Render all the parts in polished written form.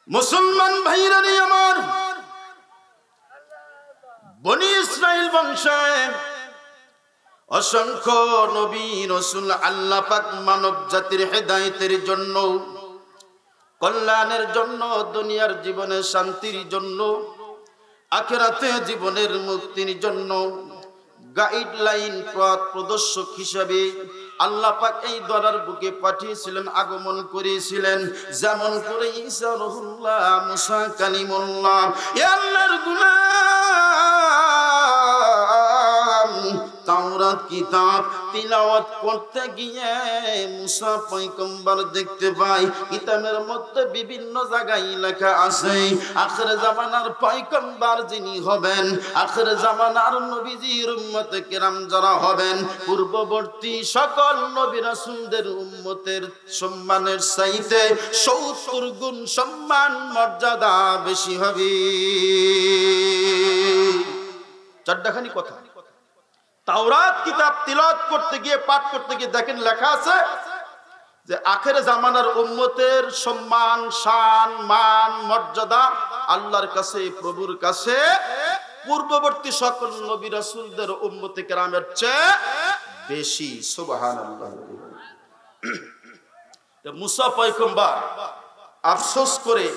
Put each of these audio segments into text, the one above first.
মুসলমান ভাইরা আমার, বনি ইসরাইল বংশে অসংখ্য নবী রাসূল আল্লাহ পাক মানব জাতির হেদায়েতের জন্য, কল্যাণের জন্য, দুনিয়ার জীবনে শান্তির জন্য, আখিরাতে জীবনের মুক্তির জন্য গাইডলাইন পথ প্রদর্শক হিসাবে আল্লাহ পাক এই দরার বুকে পাঠিয়েছিলেন, আগমন করেছিলেন। যেমন করে ঈসা রূহুল্লাহ, মুসা কালিমুল্লাহ, এ আল্লাহর গোলাম তাওরাত কিতাব তিলাওয়াত করতে গিয়ে মুসা পয়গম্বর দেখতে পাই কিতাবের মধ্যে বিভিন্ন জায়গায় লেখা আছে আখির জামানার পয়গম্বর যিনি হবেন, আখির জামানার নবীজির উম্মতে কেরাম যারা হবেন, পূর্ববর্তী সকল নবী রাসূলদের উম্মতের সম্মানের চাইতে ৭০ গুণ সম্মান মর্যাদা বেশি হবে। চারটাখানি কথা। তাওরাত কিতাব তিলাওয়াত করতে গিয়ে, পাঠ করতে গিয়ে দেখেন লেখা আছে যে আখিরে জামানার উম্মতের সম্মান, শান, মান, মর্যাদা আল্লাহর কাছে, প্রভুর কাছে পূর্ববর্তী সকল নবী রাসূলদের উম্মতে কেরামের চেয়ে বেশি। সুবহানাল্লাহ। মুসা পয়গম্বর আফসোস করে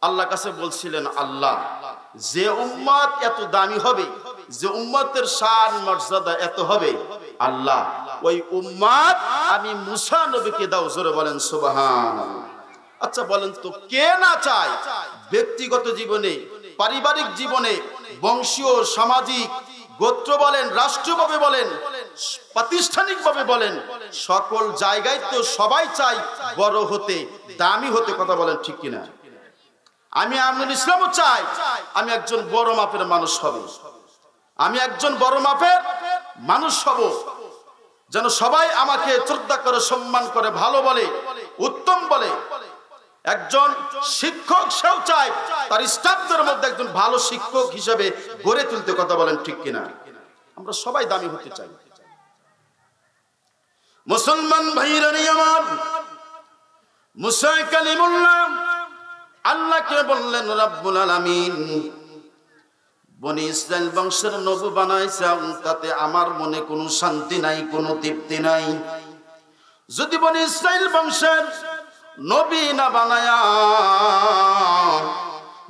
আল্লাহর কাছে বলছিলেন, আল্লাহ, যে উম্মত এত দামি হবে, যে উম্মতের শান মর্যাদা এত হবে, আল্লাহ ওই উম্মত আমি মুসা নবীকে দাও। জোরে বলেন সুবহানাল্লাহ। আচ্ছা বলেন তো, কে না চায় ব্যক্তিগত জীবনে, পারিবারিক জীবনে, বংশীয়, সামাজিক, গোত্র বলেন, রাষ্ট্রভাবে বলেন, প্রাতিষ্ঠানিকভাবে বলেন, সকল জায়গায় তো সবাই চায় বড় হতে, দামি হতে। কথা বলেন ঠিক কিনা? আমি আমিনুল ইসলামও চাই আমি একজন বড় মাপের মানুষ হব, আমি একজন বড় মাপের মানুষ হব, যেন সবাই আমাকে শ্রদ্ধা করে, সম্মান করে, ভালো বলে, উত্তম বলে। একজন শিক্ষক সেও চায় তার স্টাফদের মধ্যে একজন ভালো শিক্ষক হিসেবে গড়ে তুলতে। কথা বলেন ঠিক কিনা? আমরা সবাই দামি হতে চাই। মুসলমান ভাইরা আমার, মুসা কালিমুল্লাহ আল্লাহকে বললেন, রব্বুল আলামিন বনি ইসরাইল বংশের নবী বানাইছেন, তাতে আমার মনে কোনো শান্তি নাই, কোনো তৃপ্তি নাই। যদি বনি ইসরাইল বংশের নবী না বানায়া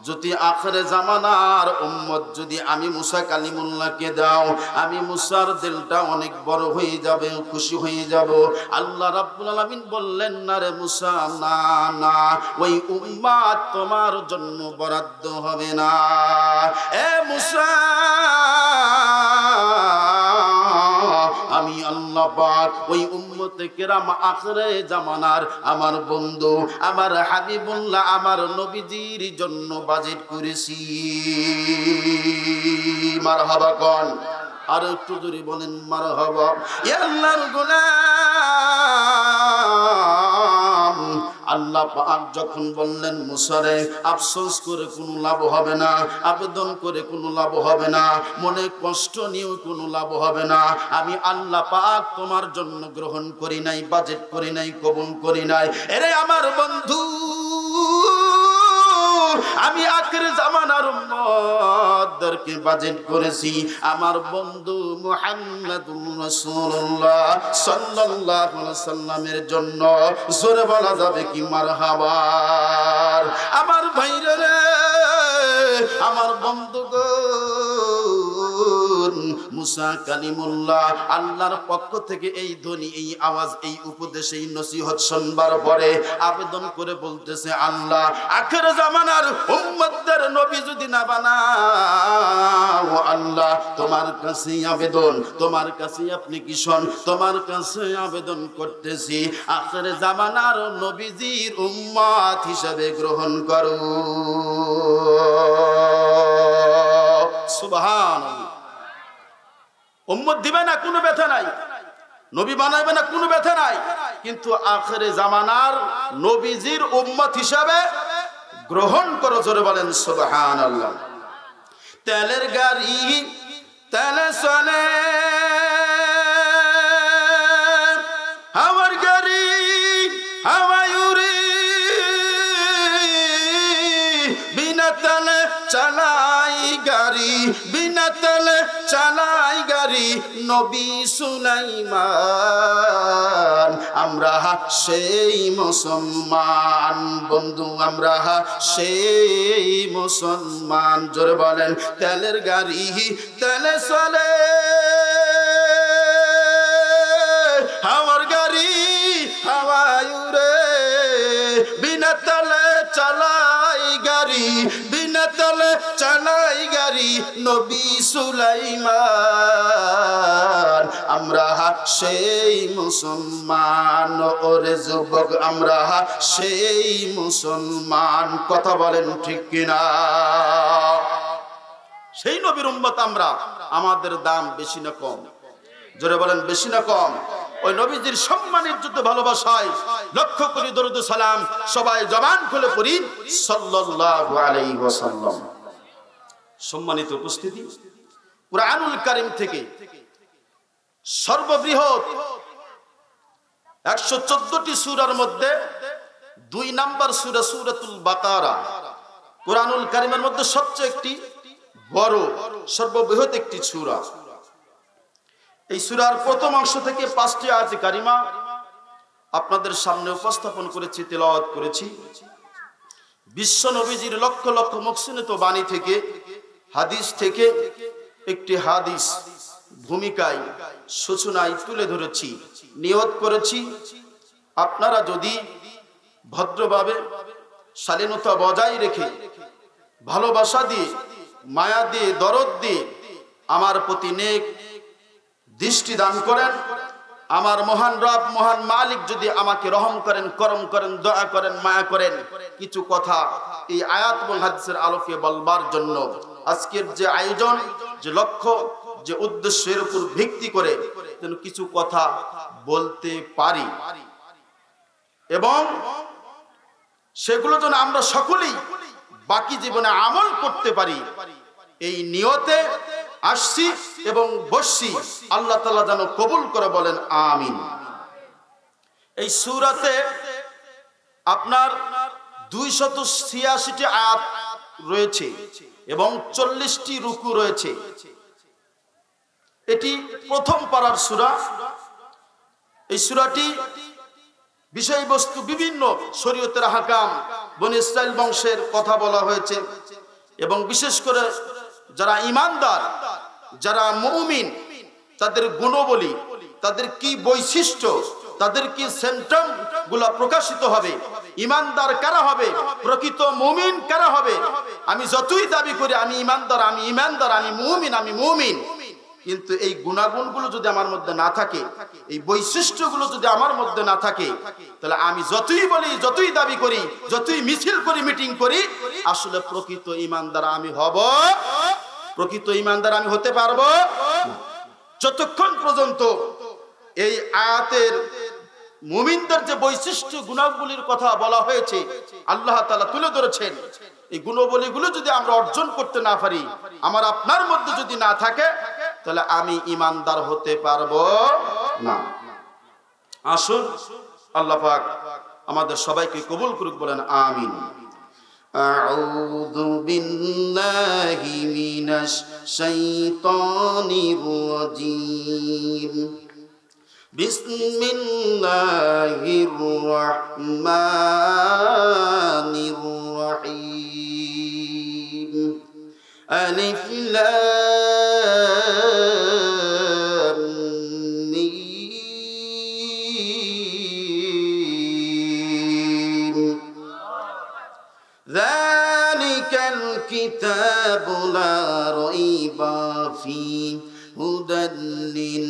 যদি আখিরে জামানার উম্মত যদি আমি মুসা কালিমুল্লাহকে দাও, আমি মুসার দিলটা অনেক বড় হয়ে যাবে, খুশি হয়ে যাব। আল্লাহ রাব্বুল আলামিন বললেন, না রে মুসা, না না, ওই উম্মত তোমার জন্য বরাদ্দ হবে না। এ মুসা, আমি আল্লাহ পাক ওই উম্মতে কেরাম আখিরে জামানার আমার বন্ধু, আমার হাবিবুল্লাহ, আমার নবীজির জন্য বাজেট করেছি। মারহাবা কোন? আর একটু জোরে বলেন মারহাবা। ইয়া আল্লাহর গোলাম, আল্লাহ পাক যখন বললেন মুসারে আফসোস করে কোনো লাভ হবে না, আবেদন করে কোনো লাভ হবে না, মনে কষ্ট নিয়েও কোনো লাভ হবে না, আমি আল্লাহ পাক তোমার জন্য গ্রহণ করি নাই, বাজেট করি নাই, কবুল করি নাই। এরে আমার বন্ধু, আমি আখির জামানার উম্মতদেরকে বাজেট করেছি আমার বন্ধু মুহাম্মদুর রাসূলুল্লাহ সাল্লাল্লাহু আলাইহি ওয়াসাল্লামের জন্য। জোরে বলা যাবে কি মারহাবা? আমার ভাইরা রে, আমার বন্ধুগণ, মুসা কালিমুল্লাহ আল্লাহর পক্ষ থেকে এই ধ্বনি, এই আওয়াজ, এই উপদেশ, এই নসিহত শুনবার পরে আবেদন করে বলতেছে, আল্লাহ আখির জামানার উম্মতদের নবী যদি না বানাও, আল্লাহ তোমার কাছে আবেদন, তোমার কাছে অ্যাপ্লিকেশন, তোমার কাছে আবেদন করতেছি, আখির জামানার নবীজির উম্মত হিসেবে গ্রহণ করো। সুবহানাল্লাহ। উম্মত দিবে না, কোনো ব্যথা নাই, নবী বানাইবে না, কোনো ব্যথা নাই, কিন্তু আখিরে জামানার নবীজির উম্মত হিসাবে গ্রহণ করো। জোরে বলেন সুবহানাল্লাহ। তেলের গাড়ি তেলে চলে, হাওয়ার গাড়ি হাওয়ায় উড়ে, চালাই গাড়ি, বিনা তেলে চালাই গাড়ি নবী সুলাইমান। আমরা সেই মুসলমান বন্ধু, আমরা সেই মুসলমান। জোরে বলেন তেলের গাড়ি তেলে চলে, হাওয়ার গাড়ি হাওয়ায় উড়ে, বিনা তেলে চালাই গাড়ি, বিনা তেলে চালাই গাড়ি নবী সুলাইমান। আমরা সেই মুসলমান, ওরে যুবক আমরা সেই মুসলমান। কথা বলেন ঠিক কিনা? সেই নবীর উম্মত আমরা। আমাদের দাম বেশি না কম? জোরে বলেন বেশি না কম? ওই নবীজির সম্মানের যুদ্ধ ভালোবাসায় লক্ষ্য করি দরুদ সালাম সবাই জবান খুলে পড়ি সাল্লাল্লাহু আলাইহি ওয়াসাল্লাম। সম্মানিত উপস্থিতি, কুরআনুল কারীম থেকে সর্ববৃহৎ 114টি সূরার মধ্যে 2 নাম্বার সূরা সূরাতুল বাকারা কুরআনুল কারীমের মধ্যে সবচেয়ে একটি বড় সর্ববৃহৎ একটি সূরা। এই সূরার প্রথম অংশ থেকে 5টি আয়াত কারিমা আপনাদের সামনে উপস্থাপন করেছি, তেলাওয়াত করেছি। বিশ্ব নবীজির লক্ষ লক্ষ মুহসিনত বাণী থেকে, হাদিস থেকে একটি হাদিস ভূমিকায় সূচনায় তুলে ধরেছি। নিয়ত করেছি আপনারা যদি ভদ্রভাবে শালীনতা বজায় রেখে ভালোবাসা দিয়ে, মায়া দিয়ে, দরদ দিয়ে আমার প্রতি নেক দৃষ্টি দান করেন, আমার মহান রব মহান মালিক যদি আমাকে রহম করেন, করম করেন, দয়া করেন, মায়া করেন, কিছু কথা এই আয়াত এবং হাদিসের আলোকে বলবার জন্য আজকের যে আয়োজন, যে লক্ষ্য, যে উদ্দেশ্যের উপর ভিত্তি করে যেন কিছু কথা বলতে পারি এবং সেগুলো যেন আমরা সকলেই বাকি জীবনে আমল করতে পারি, এই নিয়তে আসছি এবং বসছি। আল্লাহ তাআলা যেন কবুল করে বলেন আমিন। এই সূরাতে আপনার 286টি আয়াত রয়েছে এবং 40টি রুকু রয়েছে। এটি প্রথম পারার সূরা। এই সূরাটি বিষয়বস্তু বিভিন্ন শরীয়তের আহকাম, বনী ইসরাইল বংশের কথা বলা হয়েছে এবং বিশেষ করে যারা ঈমানদার, যারা মুমিন, তাদের গুণাবলী, তাদের কি বৈশিষ্ট্য, তাদের কি সিম্পটম গুলা প্রকাশিত হবে। ঈমানদার কারা হবে, প্রকৃত মুমিন কারা হবে। আমি যতই দাবি করি আমি ঈমানদার, আমি ঈমানদার, আমি মুমিন, আমি মুমিন, কিন্তু এই গুণাগুণগুলো যদি আমার মধ্যে না থাকে, এই বৈশিষ্ট্যগুলো যদি আমার মধ্যে না থাকে, তাহলে আমি যতই বলি, যতই দাবি করি, যতই মিছিল করি, মিটিং করি, আসলে প্রকৃত ঈমানদার আমি হব, প্রকৃত ঈমানদার আমি হতে পারবো যতক্ষণ পর্যন্ত এই আয়াতের মুমিনদের যে বৈশিষ্ট্য গুণাবলীর কথা বলা হয়েছে আল্লাহ তাআলা তুলে ধরেছেন, এই গুণাবলীগুলো যদি আমরা অর্জন করতে না পারি, আমার আপনার মধ্যে যদি না থাকে, তাহলে আমি ঈমানদার হতে পারবো না। আসুন আল্লাহ পাক আমাদের সবাইকে কবুল করুক, বলেন আমিন। আউযু বিল্লাহি মিনাশ শাইতানির রাজীম। বিসমিল্লাহির রহমানির রহিম। আলিফ লাম মিম। যালিকাল কিতাবু লা রাইবা ফীহি হুদাল লিল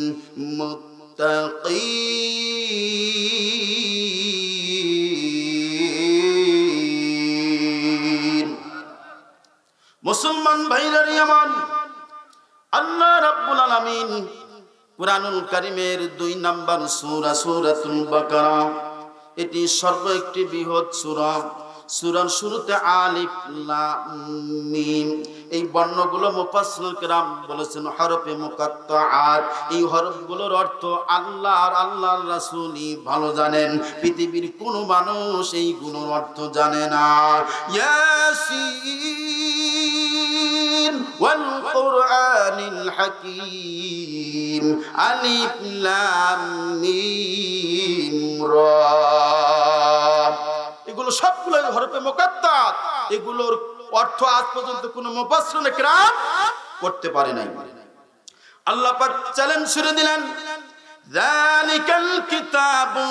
মুত্তাকিন। মুসলমান ভাইরা আমার, আল্লাহ রাব্বুল আলামিন কুরআনুল কারীমের 2 নাম্বার সূরা সূরাতুল বাকারা, এটি সর্ব একটি বৃহৎ সূরা। সূরার শুরুতে আলিফ লাম মিম, এই বর্ণগুলো মুফাসসিরুল কিরাম বলেছেন হরফে মুকাত্তাআত। এই হরফগুলোর অর্থ আল্লাহ আর আল্লাহর রাসূলই ভালো জানেন, পৃথিবীর কোনো মানুষ এইগুলোর অর্থ জানে না। ইয়াসিন হাকীম আলিফ লাম মিম রা। এগুলো সবগুলো হরফে মুকাত্তাত। এগুলোর অর্থ আজ পর্যন্ত কোনো মুফাসসিরুনে কিরাম করতে পারে নাই। আল্লাহ পাক চ্যালেঞ্জ ছুড়ে দিলেন, যালিকাল কিতাবু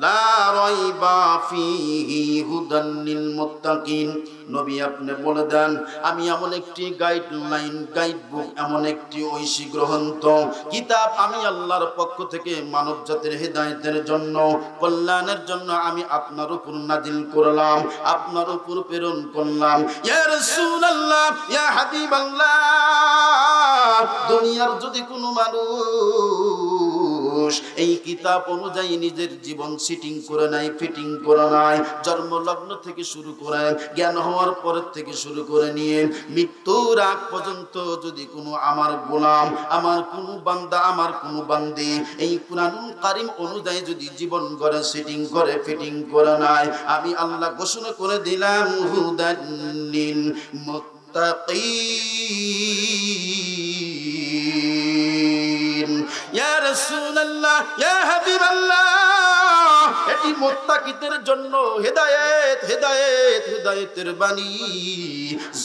লা রাইবা ফীহি হুদান লিল মুত্তাকিন। নবী আপনি বলে দেন, আমি এমন একটি গাইডলাইন, গাইড বুক, এমন একটি ঐশী গ্রন্থ কিতাব আমি আল্লাহর পক্ষ থেকে মানব জাতির হেদায়েতের জন্য, কল্যাণের জন্য আমি আপনার উপর নাজিল করলাম, আপনার উপর প্রেরণ করলাম। ইয়া রাসূলুল্লাহ, ইয়া হাবিবাল্লাহ, দুনিয়ার যদি কোনো মানুষ এই কিতাব অনুযায়ী নিজের জীবন সিটিং করে নাই, ফিটিং করে নাই, জন্মলগ্ন থেকে শুরু করে জ্ঞান হওয়ার পরের থেকে শুরু করে নিয়ে মৃত্যুর আগ পর্যন্ত যদি কোনো আমার গোলাম, আমার কোনো বান্দা, আমার কোনো বান্দি এই কুরআনুল কারীম অনুযায়ী যদি জীবন গড়ে, সিটিং করে, ফিটিং করে নাই, আমি আল্লাহ ঘোষণা করে দিলাম হুদাল লিল মুত্তাকিন। ইয়া রাসূলুল্লাহ, ইয়া হাবিবাল্লাহ, এটি মুত্তাকিদের জন্য হেদায়েত, হেদায়েত, হেদায়েতের বাণী।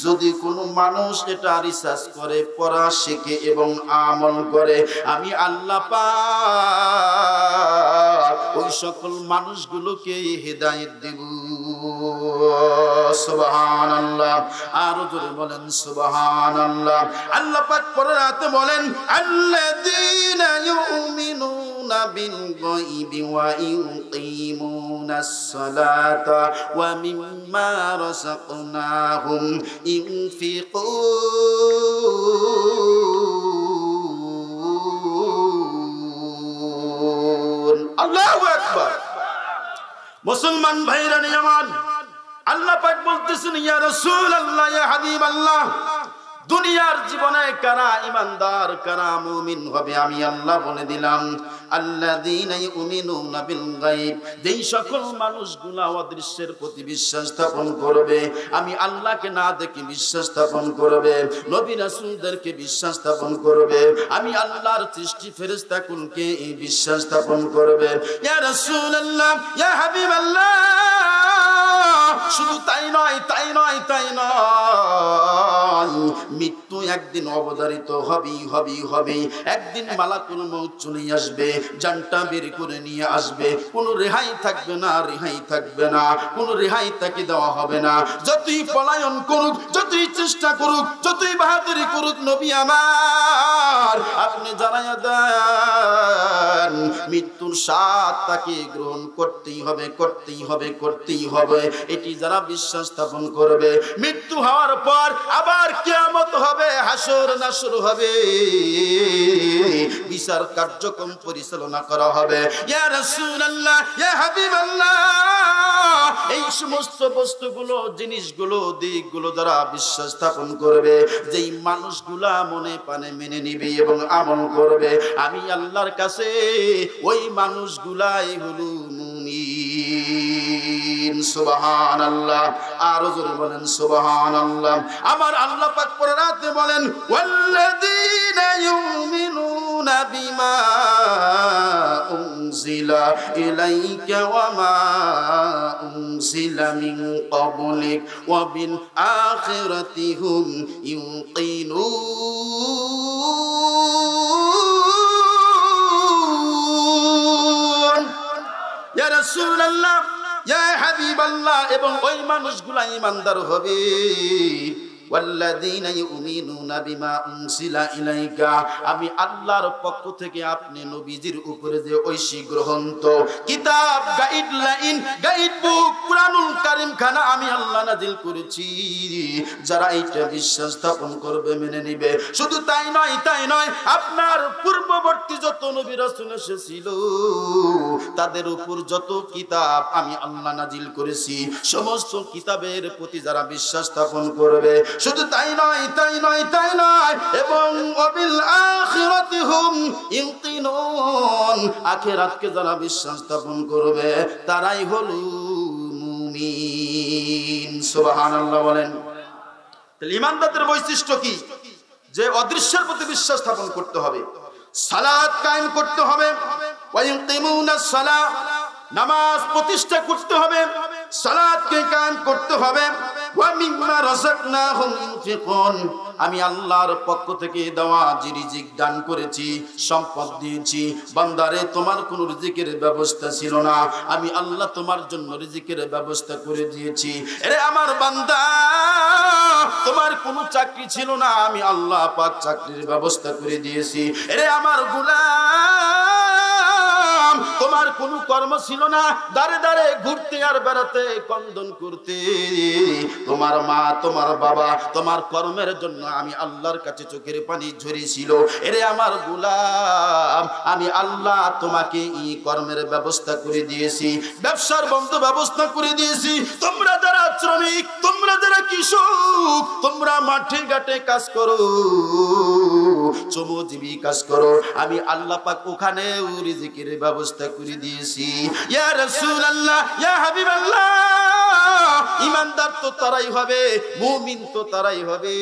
যদি কোনো মানুষ এটা রিসার্চ করে, পড়া, শেখে এবং আমল করে, আমি আল্লাহ পাক ওই সকল মানুষগুলোকে হেদায়েত দেব। সুবহানাল্লাহ, আরো জোরে বলেন সুবহানাল্লাহ। আল্লাহ পাক পরের আয়াতে বলেন, আল্লাযীনা ইউমিনুনা বিল গায়বি ওয়া ইউকিমুনাস সালাতা ওয়া মিম্মা রাযাকনাহুম ইউনফিকুন। আল্লাহু আকবার। মুসলমান ভাইরা নিয়ামান, আল্লাহ পাক বলতেছেন, ইয়া রাসূলুল্লাহ, ইয়া হাবিবাল্লাহ, দুনিয়ার জীবনে কারা ঈমানদার, কারা মুমিন হবে আমি আল্লাহ বলে দিলাম। আল্লাযীনা ইউমিনুনা বিল গায়ব, যেই সকল মানুষগুলো অদৃশ্যের প্রতি বিশ্বাস স্থাপন করবে, আমি আল্লাহকে না দেখে বিশ্বাস স্থাপন করবে, নবী রাসূলদেরকে বিশ্বাস স্থাপন করবে, আমি আল্লাহর সৃষ্টি ফেরেশতাকুলকে বিশ্বাস স্থাপন করবে। ইয়া রাসূলুল্লাহ, ইয়া হাবিবাল্লাহ, শুধু তাই নয়, তাই নয়, তাই নয়, মৃত্যু একদিন অবধারিত হবেই, হবেই, হবেই। একদিন মালাকুল মউত চলে আসবে, জানটা বের করে নিয়ে আসবে, কোনো রেহাই থাকবে না, রেহাই থাকবে না, কোনো রেহাই তাকে দেওয়া হবে না। যতই পলায়ন করুক, যতই চেষ্টা করুক, যতই বাহাদুরি করুক, নবী আমার আপনি জানাইয়া দেন, মৃত্যুর স্বাদ তাকে গ্রহণ করতেই হবে, করতেই হবে, করতেই হবে। এটি যারা বিশ্বাস স্থাপন করবে, মৃত্যু হওয়ার পর আবার কিয়ামত হবে, হাসর নাসর হবে, বিচার কার্যক্রম পরিচালনা করা হবে। ইয়া রাসূলুল্লাহ, ইয়া হাবিবাল্লাহ, এই সমস্ত বস্তুগুলো, জিনিসগুলো, দিকগুলো যারা বিশ্বাস স্থাপন করবে, যেই মানুষগুলা মনে প্রাণে মেনে নিবে এবং আমল করবে, আমি আল্লাহর কাছে ওই মানুষগুলাই হলো মুমিন। সুবহানাল্লাহ, আরো জোরে বলেন সুবহানাল্লাহ। আমার আল্লাহ পাক পরের আয়াতে বলেন, ওয়াল্লাযীনা ইউমিনুনা বিমা উনজিলা ইলাইকা ওয়া মা উনজিলা মিন ক্বাবলিক ওয়া বিল আখিরাতি হুম ইউকিনুন। ইয়া রাসূলুল্লাহ, ইয়া হাবিবাল্লাহ, এবং ওই মানুষগুলা ঈমানদার হবে। ওয়াল্লাযীনা ইউমিনুনা বিমা উনজিলা ইলাইকা, আমি আল্লাহর পক্ষ থেকে আপনি নবীজির উপরে যে ঐশী গ্রন্থ, কিতাব, গাইডলাইন, গাইড বুক, কুরআনুল কারীম খানা আমি আল্লাহ নাযিল করেছি, যারা এইটা বিশ্বাস স্থাপন করবে, মেনে নিবে, শুধু তাই নয়, তাই নয়, আপনার পূর্ববর্তী যত নবী রাসূল এসেছিল তাদের উপর যত কিতাব আমি আল্লাহ নাযিল করেছি, সমস্ত কিতাবের প্রতি যারা বিশ্বাস স্থাপন করবে, শুধু তাই নয়, তাই নয়, তাই নয়, এবং ওয়াবিল আখিরাতি হুম ইউকিনুন, আখিরাতকে যারা বিশ্বাস স্থাপন করবে তারাই হলো মুমিন। সুবহানাল্লাহ বলেন। তাহলে ঈমানদারদের বৈশিষ্ট্য কি? যে অদৃশ্যের প্রতি বিশ্বাস স্থাপন করতে হবে, সালাত কায়েম করতে হবে, ওয়া ইউকিমুনাস সালাহ, নামাজ প্রতিষ্ঠা করতে হবে, সালাতকে কায়েম করতে হবে, ওয়া মিম্মা রাযাকনাহুম ইউনফিকুন, আমি আল্লাহর পক্ষ থেকে দেওয়া যে রিজিক দান করেছি, সম্পদ দিয়েছি, বান্দারে তোমার কোনো রিজিকের ব্যবস্থা ছিল না, আমি আল্লাহ তোমার জন্য রিজিকের ব্যবস্থা করে দিয়েছি। আরে আমার বান্দা, তোমার কোনো চাকরি ছিল না, আমি আল্লাহ পাক চাকরির ব্যবস্থা করে দিয়েছি। আরে আমার গোলাম, তোমার কোনো কর্ম ছিল না, দাঁড়ে দাঁড়ে ঘুরতে আর বেড়াতে, কন্দন করতে, তোমার মা তোমার বাবা তোমার কর্মের জন্য আমি আল্লাহর কাছে চোখের পানি ঝরিয়েছিল। এরে আমার গোলাম, আমি আল্লাহ তোমাকে এই কর্মের ব্যবস্থা করে দিয়েছি, ব্যবসার বন্ধ ব্যবস্থা করে দিয়েছি। তোমরা যারা শ্রমিক, তোমরা যারা কৃষক, তোমরা মাঠে ঘাটে কাজ করো, শ্রমজীবী কাজ করো, আমি আল্লাহ পাক ওখানেও রিজিকের ব্যবস্থা করে দিয়েছি। ইয়া রাসূলুল্লাহ, ইয়া হাবিবাল্লাহ, ঈমানদার তো তারাই হবে, মুমিন তো তারাই হবে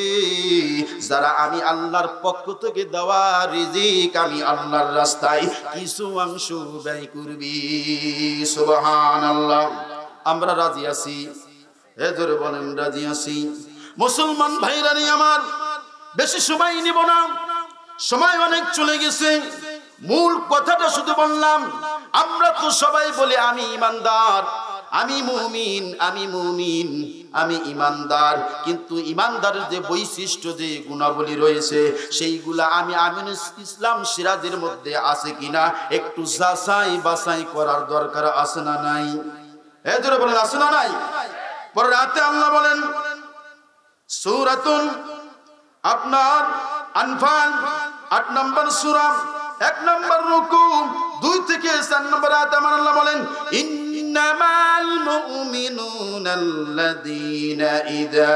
যারা আমি আল্লাহর পক্ষ থেকে দেওয়া রিজিক আমি আল্লাহর রাস্তায় কিছু অংশ ব্যয় করবি। সুবহানাল্লাহ। আমরা রাজি আছি? জোরে বলেন রাজি আছি। মুসলমান ভাইরা আমার, বেশি সময় নিব না, সময় অনেক চলে গেছে। মূল কথাটা শুধু বললাম, আমরা তো সবাই বলি আমি ঈমানদার, আমি মুমিন, আমি মুমিন, আমি ঈমানদার, কিন্তু ঈমানদারের যে বৈশিষ্ট্য, যে গুণাবলী রয়েছে, সেইগুলা আমি আমিনুল ইসলাম সিরাজের মধ্যে আছে কিনা একটু যাচাই বাছাই করার দরকার আছে না নাই? জোরে বলেন আছে না নাই? পরে রাতে আল্লাহ বলেন সূরাতুন আপনার আনফাল 8 নম্বর সূরা 1 নম্বর রুকু 2 থেকে 4 নম্বর আয়াতে আমার আল্লাহ বলেন ইন্নামাল মুমিনুনাল্লাযীনা ইযা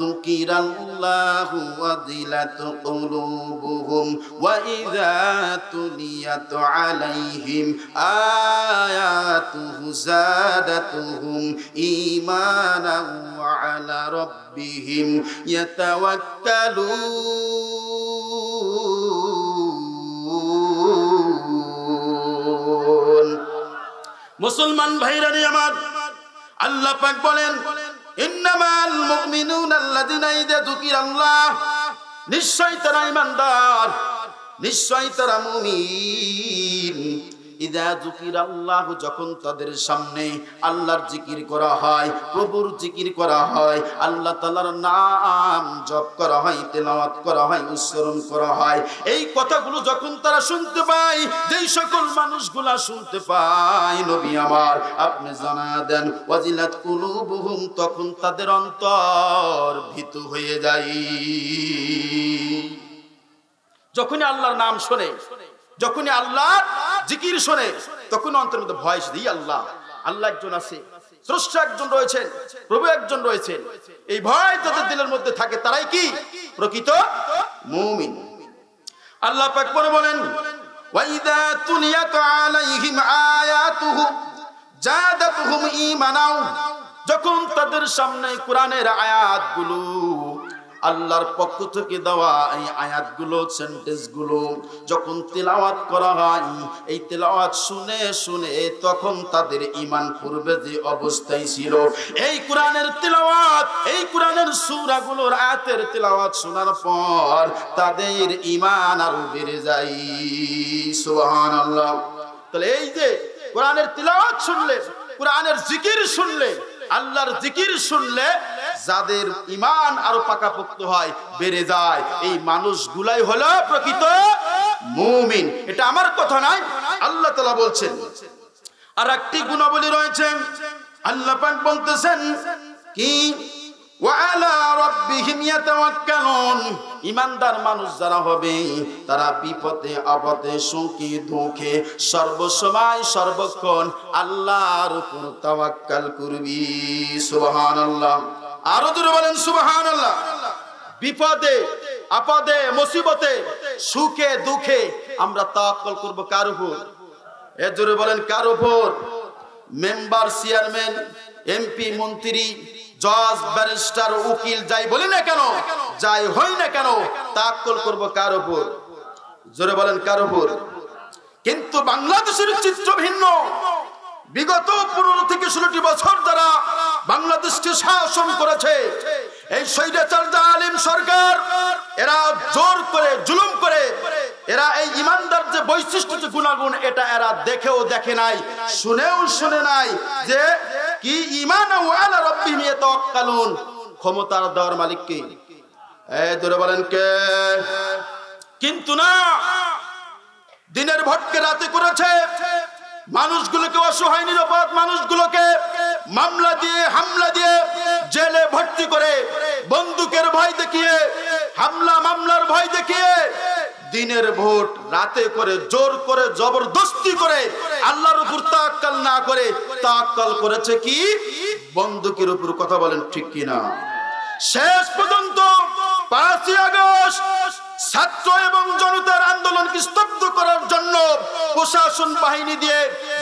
যুকিরাল্লাহু ওয়াজিলাত কুলুবুহুম ওয়া ইযা তুলিয়াত আলাইহিম আয়াতুহু যাদাতুহুম ঈমানান ওয়া আলা রাব্বিহিম ইয়াতাওয়াক্কালুন। মুসলমান ভাইরা আমার, আল্লাহ পাক বলেন ইন্নামাল মুমিনুনাল্লাযীনা ইযা যুকিরাল্লাহ, নিশ্চয় তারা ঈমানদার, নিশ্চয় তারা মুমিন। ইযা যুকিরাল্লাহ, যখন তাদের সামনে আল্লাহর জিকির করা হয়, প্রভুর জিকির করা হয়, আল্লাহ তাআলার নাম জপ করা হয়, তেলাওয়াত করা হয়, উচ্চারণ করা হয়, এই কথাগুলো যখন তারা শুনতে পায়, যেই সকল মানুষগুলা শুনতে পায়, নবী আমার আপনি জানা দেন ওয়াজিলাত কুলুবুহুম, তখন তাদের অন্তর ভীতু হয়ে যায়। যখনই আল্লাহর নাম শোনে, যখনই আল্লাহর জিকির শোনে, তখন অন্তরের মধ্যে ভয় আসে, আল্লাহ আল্লাহ একজন আছে, স্রষ্টা একজন রয়েছেন, প্রভু একজন রয়েছেন, এই ভয় যাদের দিলের মধ্যে থাকে তারাই কি প্রকৃত মুমিন। আল্লাহ পাক বলেন ওয়া ইযা তুলিয়াত আলাইহিম আয়াতুহু যাদাতুহুম ঈমানাও, যখন তাদের সামনে কোরআনের আয়াতগুলো, আল্লাহর পক্ষ থেকে দেওয়া এই আয়াতগুলো, সেন্টেন্সগুলো যখন তেলাওয়াত করা হয়, এই তেলাওয়াত শুনে শুনে তখন তাদের ঈমান পূর্বে যে অবস্থায় ছিল, এই কোরআনের তেলাওয়াত, এই কোরআনের সূরাগুলোর আয়াতের তেলাওয়াত শোনার পর তাদের ঈমান আরো বেড়ে যায়। সুবহানাল্লাহ। তাহলে এই যে কোরআনের তেলাওয়াত শুনলে, কোরআনের জিকির শুনলে, আল্লাহর জিকির শুনলে যাদের ঈমান আরো পাকাপোক্ত হয়, বেড়ে যায়, এই মানুষগুলাই হলো প্রকৃত মুমিন। এটা আমার কথা নয়, আল্লাহ তাআলা বলছেন। আর একটি গুণাবলী রয়েছে, আল্লাহ পাক বলতেছেন কি ওয়া আলা রাব্বিহিম ইয়াতাওয়াক্কালুন, ঈমানদার মানুষ যারা হবে তারা বিপদে আপদে সুখে দুঃখে সর্বসময় সর্বক্ষণ আল্লাহর উপর তাওয়াক্কাল করবি। সুবহানাল্লাহ। আরো জোরে বলেন সুবহানাল্লাহ। বিপদে আপদে মুসিবতে সুখে দুঃখে আমরা তাওয়াক্কুল করব কার উপর? জোরে বলেন কার উপর? মেম্বার, চেয়ারম্যান, এমপি, মন্ত্রী, জজ, ব্যারিস্টার, উকিল, যাই বলি না কেন, যাই হই না কেন, তাওয়াক্কুল করব কার উপর? জোরে বলেন কার উপর? কিন্তু বাংলাদেশের চিত্র ভিন্ন। বিগত 15 থেকে 16টি বছর যারা বাংলাদেশকে শাসন করেছে, এই স্বৈরাচার জালিম সরকার, এরা জোর করে জুলুম করে, এরা এই ইমানদার যে বৈশিষ্ট্য যে গুণাগুণ, এটা এরা দেখেও দেখে নাই, শুনেও শুনে নাই যে কি ঈমান ওয়া আলা রাব্বিহিম ইয়াতাওয়াক্কালুন। ক্ষমতার দেওয়ার মালিক কে? এই ধরে বলেন কে? কিন্তু না, দিনের ভটকে রাতে করেছে। মানুষগুলোকে, অসহায় নিরাপদ মানুষগুলোকে মামলা দিয়ে, হামলা দিয়ে জেলে ভর্তি করে, বন্দুকের ভয় দেখিয়ে, হামলা মামলার ভয় দেখিয়ে, দিনের ভোট রাতে করে, জোর করে, জবরদস্তি করে, আল্লাহর উপর তাওয়াক্কুল না করে তাওয়াক্কুল করেছে কি? বন্দুকের উপর। কথা বলেন ঠিক কিনা? শেষ পর্যন্ত 5ই আগস্ট ছাত্র এবং জনতার আন্দোলনকে স্তব্ধ করার জন্য প্রশাসন বাহিনী দিয়ে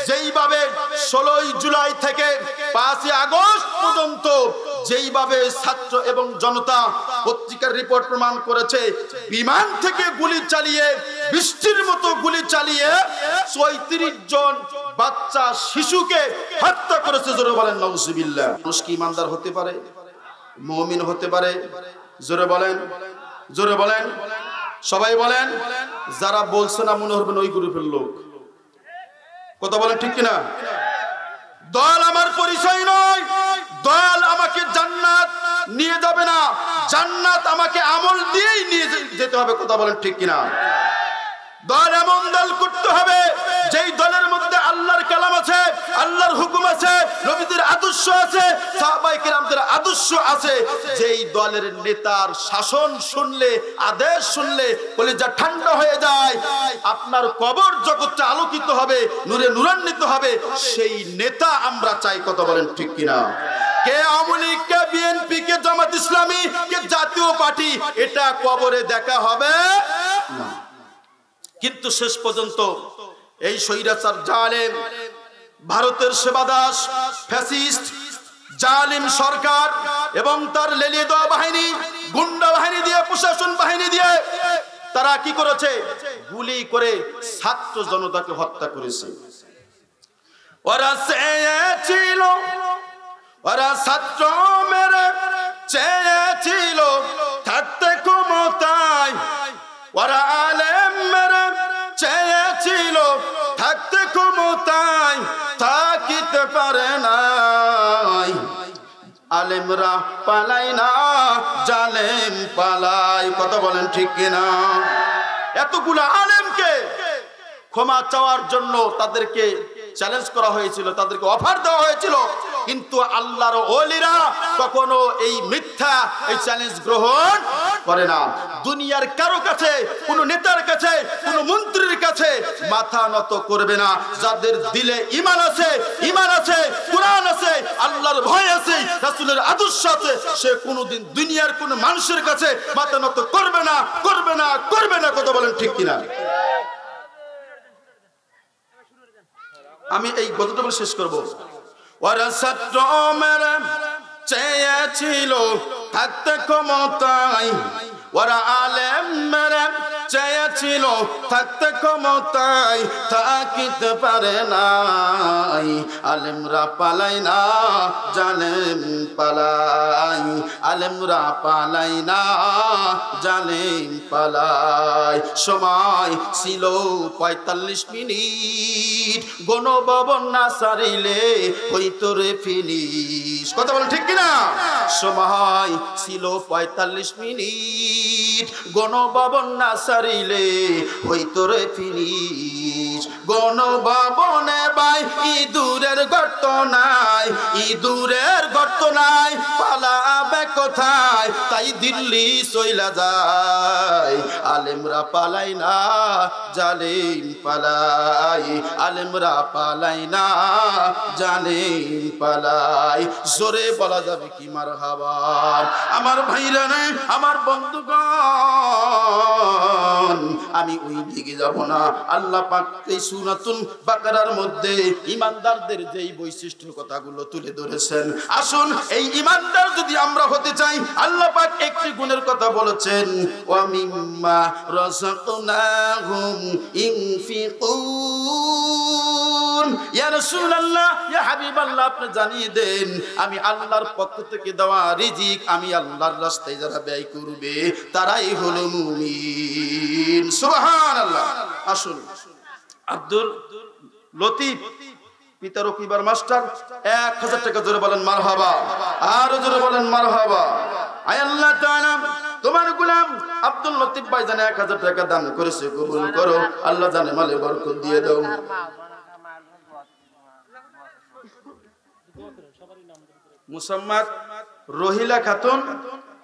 যেইভাবে 16ই জুলাই থেকে 5ই আগস্ট পর্যন্ত যেইভাবে ছাত্র এবং জনতা, পত্রিকার রিপোর্ট প্রমাণ করেছে, বিমান থেকে গুলি চালিয়ে, বৃষ্টির মতো গুলি চালিয়ে 34 জন বাচ্চা শিশুকে হত্যা করেছে। জোরে বলেন নাউজুবিল্লাহ। মানুষ কি ইমানদার হতে পারে? মুমিন হতে পারে? জোরে বলেন, জোরে বলেন, সবাই বলেন। যারা বলছে না মনে হবেন ওই গ্রুপের লোক। কথা বলেন ঠিক কিনা? দল আমার পরিচয় নয়, দল আমাকে জান্নাত নিয়ে যাবে না, জান্নাত আমাকে আমল দিয়েই নিয়ে যেতে হবে। কথা বলেন ঠিক কিনা? দল এমন দল করতে হবে যেই দলের মধ্যে আল্লাহর কালাম আছে, আল্লাহর হুকুম আছে, নবীদের আদর্শ আছে, সাহাবায়ে কেরামদের আদর্শ আছে। যেই দলের নেতার শাসন শুনলে, আদেশ শুনলে কলিজা ঠান্ডা হয়ে যায়, আপনার কবর জগৎটা আলোকিত হবে, নূরে নূরান্বিত হবে, সেই নেতা আমরা চাই। কথা বলেন ঠিক কিনা? কে আওয়ামী লীগ, কে বিএনপি, কে জামাত ইসলামী, কে জাতীয় পার্টি, এটা কবরে দেখা হবে না। কিন্তু শেষ পর্যন্ত এই স্বৈরাচার জালেম, ভারতের সেবাদাস, ফ্যাসিস্ট জালিম সরকার এবং তার লেলিয়ে দেওয়া বাহিনী, গুন্ডা বাহিনী দিয়ে, প্রশাসন বাহিনী দিয়ে তারা কি করেছে? গুলি করে ছাত্র জনতাকে হত্যা করেছে। ওরা চেয়েছিল, ওরা ছাত্র মেরে চেয়েছিল থাকতে ক্ষমতায়, ওরা আলেম মেরে চেয়েছিল থাকতে ক্ষমতায়, থাকিতে পারে নাই। আলেমরা পালাই না, জালেম পালাই। কথা বলেন ঠিক কিনা? এতগুলো আলেমকে ক্ষমা চাওয়ার জন্য তাদেরকে চ্যালেঞ্জ করা হয়েছিল, তাদেরকে অফার দেওয়া হয়েছিল, কিন্তু আল্লাহর ওলিরা কখনো এই মিথ্যা, এই চ্যালেঞ্জ গ্রহণ করে না। দুনিয়ার কারো কাছে, কোন নেতার কাছে, কোন মন্ত্রীর কাছে মাথা নত করবে না। যাদের দিলে ঈমান আছে, ঈমান আছে, কোরআন আছে, আল্লাহর ভয় আছে, রাসূলের আদর্শ আছে, সে কোনোদিন দুনিয়ার কোন মানুষের কাছে মাথা নত করবে না, করবে না, করবে না। কথা বলেন ঠিক কিনা? আমি এই গল্পটা বলে শেষ করব। ওরা ছাত্র মেরে চেয়েছিল থাকতে ক্ষমতায়, ওরা আলেম মেরে চেয়েছিল থাকতে ক্ষমতায়, থাকিতে পারে নাই। আলেমরা পালাই না, জালেম পালাই। আলেমরা পালাই না, জালেম পালাই। সময় ছিল 45 মিনিট, গণভবন না সারিলে হইতো রে ফিনিশ। কথা বলেন ঠিক কিনা? সময় ছিল 45 মিনিট, গণভবন না সারিলে হইতো রে ফিনিশ। গণভবনে ভাই ইঁদুরের গর্ত নাই, ইঁদুরের গর্ত নাই, পালাবে কোথায়? তাই দিল্লি চইলা যায়। আলেমরা পালাই না, জালেম পালাই। আলেমরা পালাই না, জালেম পালাই। জোরে বলা যাবে কি মারহাবা? আমার ভাইরা রে, আমার বন্ধুগণ, আমি ওই দিকে যাব না। আল্লাহ পাক এই সূরাতুল বাকারার মধ্যে ঈমানদারদের যেই বৈশিষ্ট্য কথাগুলো তুলে ধরেছেন। আসুন এই ঈমানদার যদি আমরা হতে চাই, আল্লাহ পাক একটি গুণের কথা বলেছেন, ওয়া মিম্মা রাযাকনাহুম ইনফিকুন। ইয়া রাসূলুল্লাহ, ইয়া হাবিবাল্লাহ, আপনি জানিয়ে দেন আমি আল্লাহর পক্ষ থেকে দেওয়া রিজিক আমি আল্লাহর রাস্তায় যারা ব্যয় করবে তারাই হলো মুমিন। সুবহানাল্লাহ। আসুন, আব্দুল লতিফ পিতা রকিবার মাস্টার 1000 টাকা জোরে বলেন মারহাবা, আর জোরে বলেন মারহাবা। আয় আল্লাহ তাআলা, তোমার গোলাম আব্দুল লতিফ ভাই জানে 1000 টাকা দান করেছে, কবুল করো আল্লাহ, জানে মালে বরকত দিয়ে দাও। মুসাম্মাদ রহিলা খাতুন,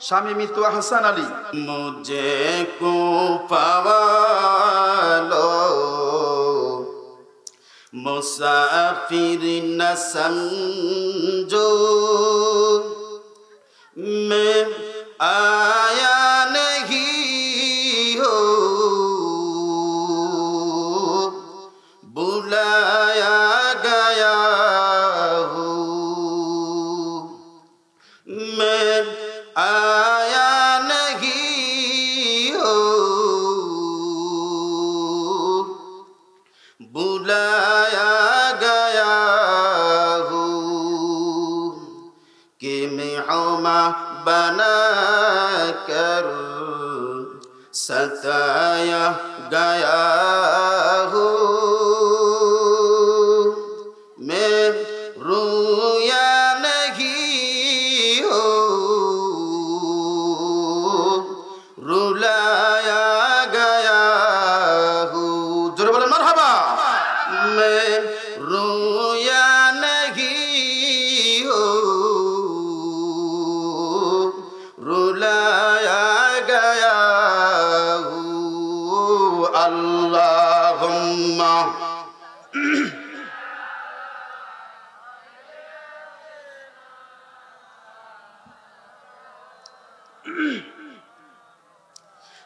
স্বামী মৃত্যু হাসান আলী। মুঝে কো পাওয়ালো মুসাফির না সমঝো, मैं आया नहीं हो बुलाया गया हो, मैं आया नहीं हो बुलाया गया हो, कि मैं औमा बना कर सताया गया हो, मैं रोया नहीं हो रुलाया गया हो। जोर बोले मरहबा। मैं रोया नहीं हो रुलाया गया हो। अल्लाहुम्मा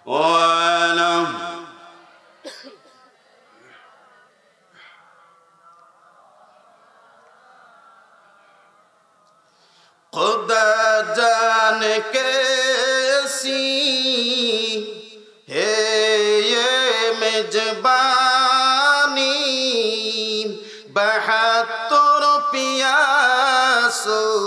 वाला खुदा जाने कैसी है ये मेजबानी, 72 प्यासों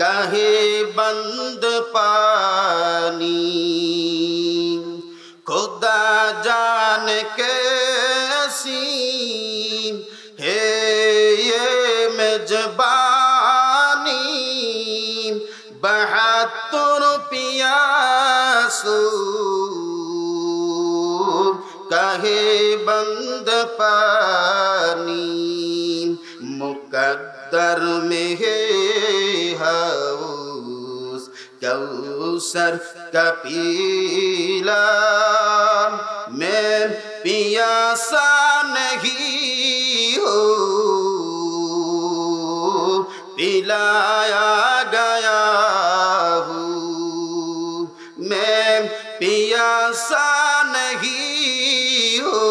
कहे बंद पानी, खुदा जाने कैसी है ये मेजबानी, 72 प्यासों कहे बंद पानी, मुकद्दर में है हाउस कौसर का पीला, मैं पियासा नहीं हो पिलाया गया हूँ, मैं पियासा नहीं हो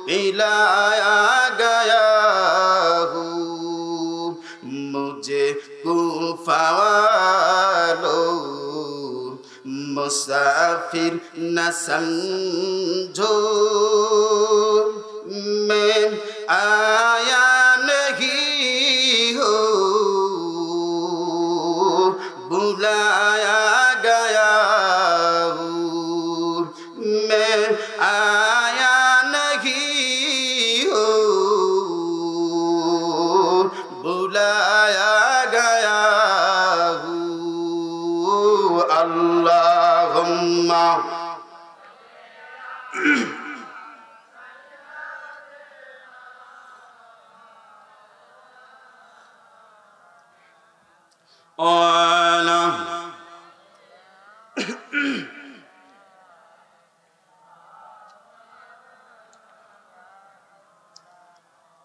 पिलाया गया हूँ। मुझे कुफा वालों मुसाफिर न समझो, मैं आया नहीं हो बुलाया गया हूँ, मैं आया नहीं हो बुलाया गया हूँ। अल्लाहुम्मा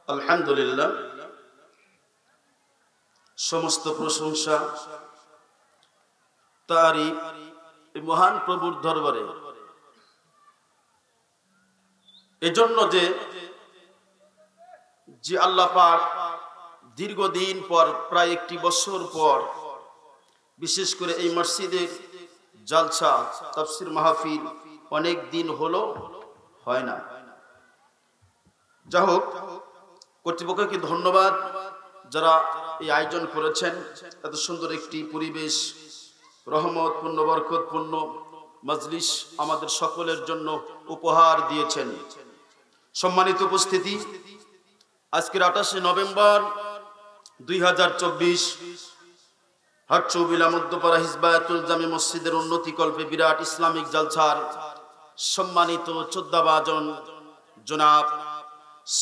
আলহামদুলিল্লাহ, সমস্ত প্রশংসা তারই মহান প্রভুর দরবারে এজন্য যে আল্লাহ পাক দীর্ঘদিন পর, প্রায় 1 বছর পর, বিশেষ করে এই মসজিদের জালসা তাফসীর মাহফিল অনেক দিন হলো হয় না। যাই হোক, কর্তৃপক্ষকে ধন্যবাদ যারা এই আয়োজন করেছেন। এত সুন্দর একটি পরিবেশ, রহমতপূর্ণ, বরকতপূর্ণ মজলিস আমাদের সকলের জন্য উপহার দিয়েছেন। সম্মানিত উপস্থিতি, আজকের 28 নভেম্বর 2024 হাটচৌবিলা মধ্যপাড়া হিজবায়াতুল জামি মসজিদের উন্নতিকল্পে বিরাট ইসলামিক জালসার সম্মানিত চোদ্দাবাজন জনাব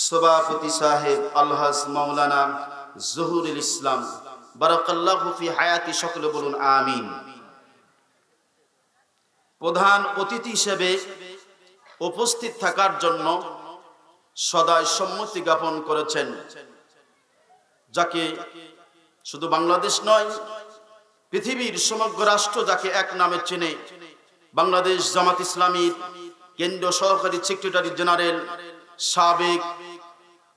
সভাপতি সাহেব আলহাজ মাওলানা জহুরুল ইসলাম বারাকাল্লাহু ফি হায়াতি, সকলে বলুন আমিন। প্রধান অতিথি হিসেবে উপস্থিত থাকার জন্য সদাই সম্মতি জ্ঞাপন করেছেন, যাকে শুধু বাংলাদেশ নয়, পৃথিবীর সমগ্র রাষ্ট্র যাকে এক নামে চেনে, বাংলাদেশ জামাত ইসলামীর কেন্দ্রীয় সহকারী সেক্রেটারি জেনারেল, সাবেক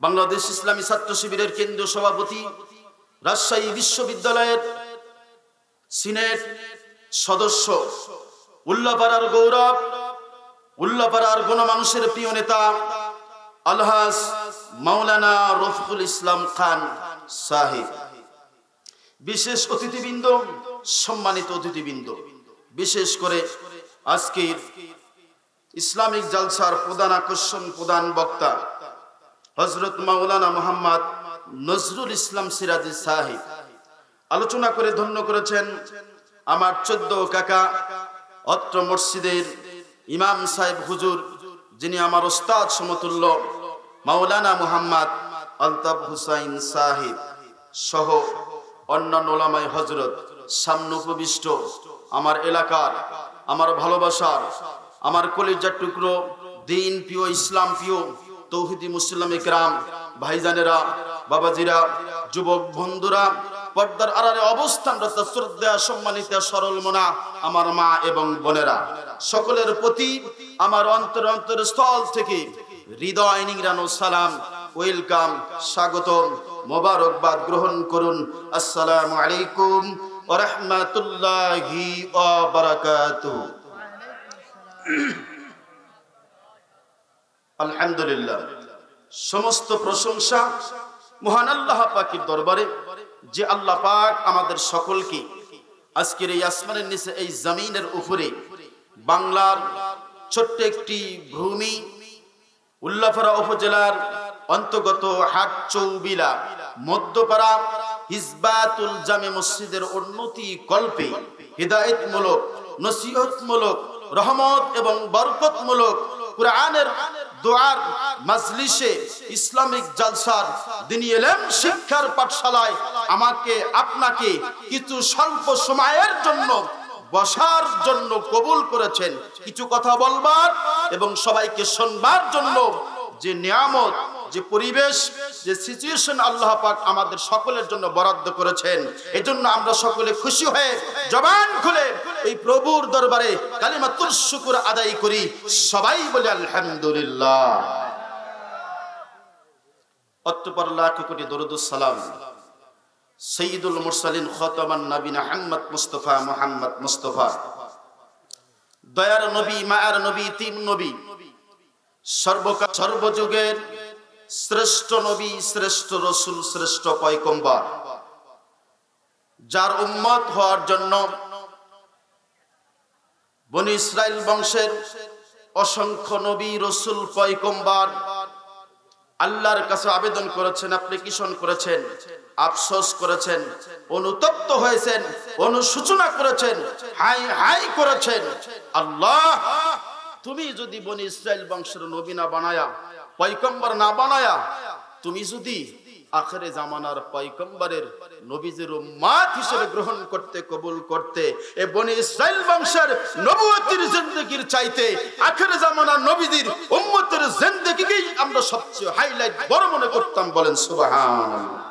বাংলাদেশ ইসলামী ছাত্র শিবিরের কেন্দ্রীয় সভাপতি, রাজশাহী বিশ্ববিদ্যালয়ের সিনেট সদস্য, উল্লাপাড়ার গৌরব, উল্লাপাড়ার গণমানুষের প্রিয় নেতা আলহাজ মাওলানা রফিকুল ইসলাম খান সাহেব, বিশেষ অতিথিবৃন্দ, সম্মানিত অতিথিবৃন্দ, বিশেষ করে আজকের ইসলামিক জালসার প্রধান আকর্ষণ, প্রধান বক্তা হযরত মাওলানা মুহাম্মদ নজরুল ইসলাম সিরাজি সাহেব, আলোচনা করে ধন্য করেছেন আমার 14 কাকা, অত্র মসজিদের ইমাম সাহেব হুজুর, যিনি আমার ওস্তাদ সমতুল্য, মাওলানা মুহাম্মদ আলতাফ হুসাইন সাহেব সহ অন্যান্য ওলামায়ে হযরত, সামনে উপবিষ্ট আমার এলাকার, আমার ভালোবাসার, আমার কলিজার টুকরো, দিন প্রিয়, ইসলাম প্রিয় তৌহিদি মুসলিম ইকরাম ভাইজানেরা, বাবাজিরা, যুবক বন্ধুরা, পর্দার আড়ালে অবস্থানরত শ্রদ্ধা সম্মানিত সরল মনা আমার মা এবং বোনেরা, সকলের প্রতি আমার অন্তর স্থল থেকে হৃদয় নিংড়ানো সালাম, ওয়েলকাম, স্বাগতম, মোবারকবাদ গ্রহণ করুন। আসসালামু আলাইকুম ওয়া রাহমাতুল্লাহি ওয়া বারাকাতুহু। আলহামদুলিল্লাহ, সমস্ত প্রশংসা মহান আল্লাহ পাকের দরবারে, যে আল্লাহ পাক আমাদের সকলকে আজকের এই আসমানের নিচে, এই জমিনের উপরে, বাংলার ছোট্ট একটি ভূমি, উল্লাপাড়া উপজেলার অন্তর্গত হাটচৌবিলা মধ্যপাড়া হিজবাতুল জামি মসজিদের উন্নতি কল্পে হিদায়াতমূলক, নসিহতমূলক, রহমত এবং বরকতমূলক কুরআনের দোয়ার মাজলিসে, ইসলামিক জালসার, দ্বীনি ইলম শিক্ষার পাঠশালায় আমাকে আপনাকে কিছু স্বল্প সময়ের জন্য বসার জন্য কবুল করেছেন, কিছু কথা বলবার এবং সবাইকে শুনবার জন্য যে নিয়ামত, যে পরিবেশ, যে সিচুয়েশন আল্লাহ পাক আমাদের সকলের জন্য বরাদ্দ করেছেন, এজন্য আমরা সকলে খুশি হয়ে জবান খুলে এই প্রভুর দরবারে কালিমাতুল শুকর আদায় করি। সবাই বলে আলহামদুলিল্লাহ। অতঃপর লাখ কোটি দরুদ ও সালাম সাইয়্যিদুল মুরসালিন খাতামান নবীন মুহাম্মদ মুস্তাফা, দয়ার নবী, মায়ার নবী, তিন নবী, সর্বকাল সর্বযুগের শ্রেষ্ঠ নবী, শ্রেষ্ঠ রাসূল, শ্রেষ্ঠ পয়গম্বর, যার উম্মত হওয়ার জন্য বনি ইসরাইল বংশের অসংখ্য নবী, রাসূল, পয়গম্বর আল্লাহর কাছে আবেদন করেছেন, অ্যাপ্লিকেশন করেছেন, আফসোস করেছেন, অনুতপ্ত হয়েছেন, অনুশোচনা করেছেন, হাই হাই করেছেন, আল্লাহ তুমি যদি বনি ইসরাইল বংশের নবী না বানায়া, পয়গম্বর না বানায়া, তুমি যদি আখিরে জামানার পয়গম্বরের নবীদের উম্মত হিসেবে গ্রহণ করতে, কবুল করতে, এ বনি ইসরাইল বংশের নবুয়তের জিন্দেগির চাইতে আখিরে জামানার নবীদের উম্মতের জিন্দেগিকেই আমরা সবচেয়ে হাইলাইট বড় মনে করতাম। বলেন সুবহানাল্লাহ।